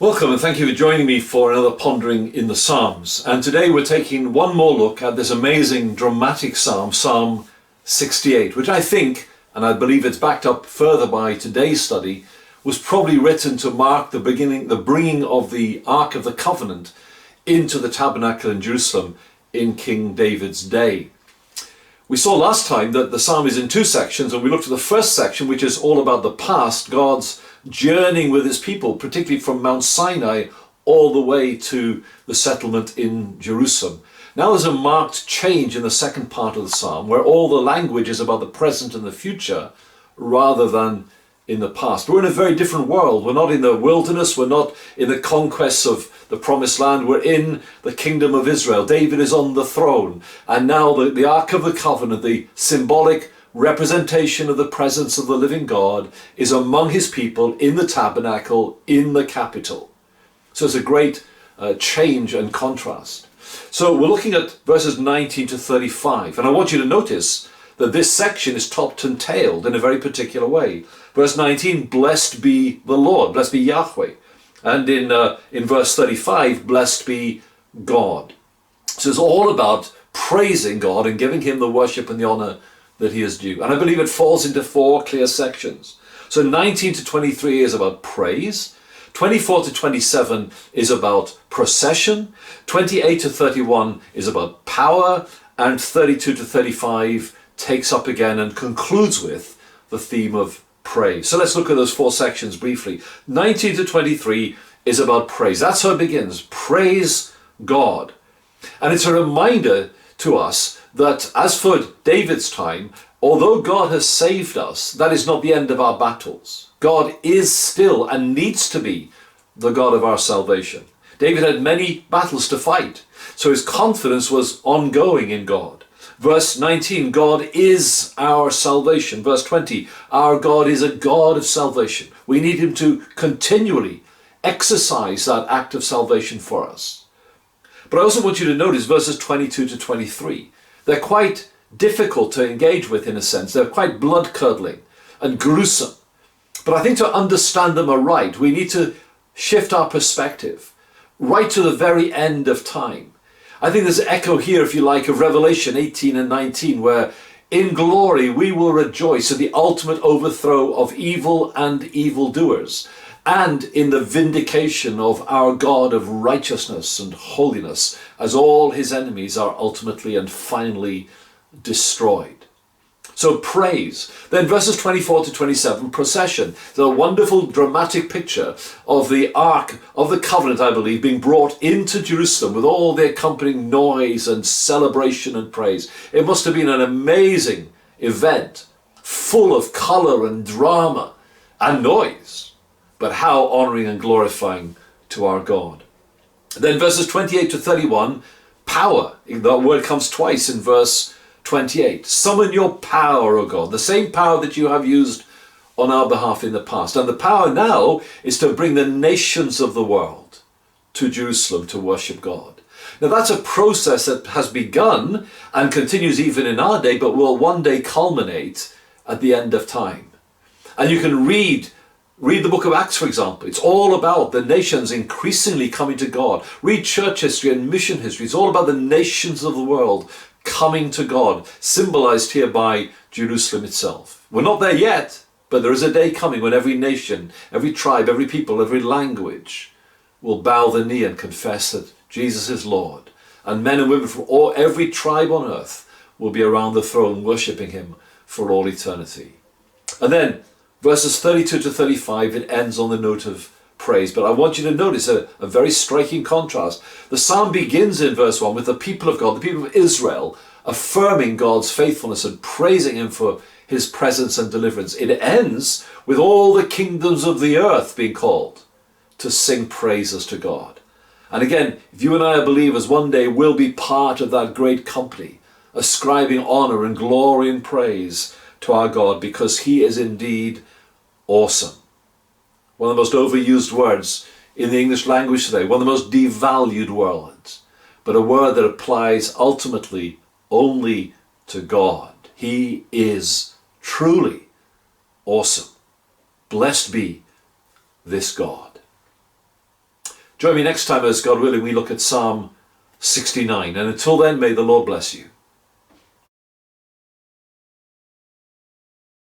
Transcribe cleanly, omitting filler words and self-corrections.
Welcome and thank you for joining me for another Pondering in the Psalms. And today we're taking one more look at this amazing dramatic psalm, Psalm 68, which I think, and I believe it's backed up further by today's study, was probably written to mark the bringing of the Ark of the Covenant into the tabernacle in Jerusalem in King David's day. We saw last time that the psalm is in two sections, and we looked at the first section, which is all about the past, God's journeying with his people, particularly from Mount Sinai all the way to the settlement in Jerusalem. Now there's a marked change in the second part of the psalm, where all the language is about the present and the future rather than in the past. We're in a very different world. We're not in the wilderness. We're not in the conquests of the promised land. We're in the kingdom of Israel. David is on the throne. And now the Ark of the Covenant, the symbolic representation of the presence of the living God, is among his people in the tabernacle, in the capital. So it's a great change and contrast. So we're looking at verses 19 to 35. And I want you to notice that this section is topped and tailed in a very particular way. Verse 19, blessed be the Lord, blessed be Yahweh. And in verse 35, blessed be God. So it's all about praising God and giving him the worship and the honor that he is due. And I believe it falls into four clear sections. So 19 to 23 is about praise. 24 to 27 is about procession. 28 to 31 is about power. And 32 to 35 takes up again and concludes with the theme of praise. So let's look at those four sections briefly. 19 to 23 is about praise. That's how it begins. Praise God. And it's a reminder to us that as for David's time, although God has saved us, that is not the end of our battles. God is still and needs to be the God of our salvation. David had many battles to fight, so his confidence was ongoing in God. Verse 19, God is our salvation. Verse 20, our God is a God of salvation. We need him to continually exercise that act of salvation for us. But I also want you to notice verses 22 to 23. They're quite difficult to engage with in a sense. They're quite blood-curdling and gruesome. But I think to understand them aright, we need to shift our perspective right to the very end of time. I think there's an echo here, if you like, of Revelation 18 and 19, where in glory we will rejoice in the ultimate overthrow of evil and evildoers, and in the vindication of our God of righteousness and holiness, as all his enemies are ultimately and finally destroyed. So praise. Then verses 24 to 27, procession. The wonderful dramatic picture of the Ark of the Covenant, I believe, being brought into Jerusalem with all the accompanying noise and celebration and praise. It must have been an amazing event, full of color and drama and noise. But how honoring and glorifying to our God. Then verses 28 to 31, power. The word comes twice in verse 28. Summon your power, O God, the same power that you have used on our behalf in the past. And the power now is to bring the nations of the world to Jerusalem to worship God. Now that's a process that has begun and continues even in our day, but will one day culminate at the end of time. And you can read the book of Acts, for example. It's all about the nations increasingly coming to God. Read church history and mission history. It's all about the nations of the world coming to God, symbolized here by Jerusalem itself. We're not there yet, but there is a day coming when every nation, every tribe, every people, every language will bow the knee and confess that Jesus is Lord. And men and women from every tribe on earth will be around the throne worshiping him for all eternity. And then verses 32 to 35, it ends on the note of praise. But I want you to notice a very striking contrast. The psalm begins in verse 1 with the people of God, the people of Israel, affirming God's faithfulness and praising him for his presence and deliverance. It ends with all the kingdoms of the earth being called to sing praises to God. And again, if you and I are believers, one day we'll be part of that great company, ascribing honor and glory and praise to our God, because he is indeed awesome. One of the most overused words in the English language today, one of the most devalued words, but a word that applies ultimately only to God. He is truly awesome. Blessed be this God. Join me next time as, God willing, we look at Psalm 69. And until then, may the Lord bless you.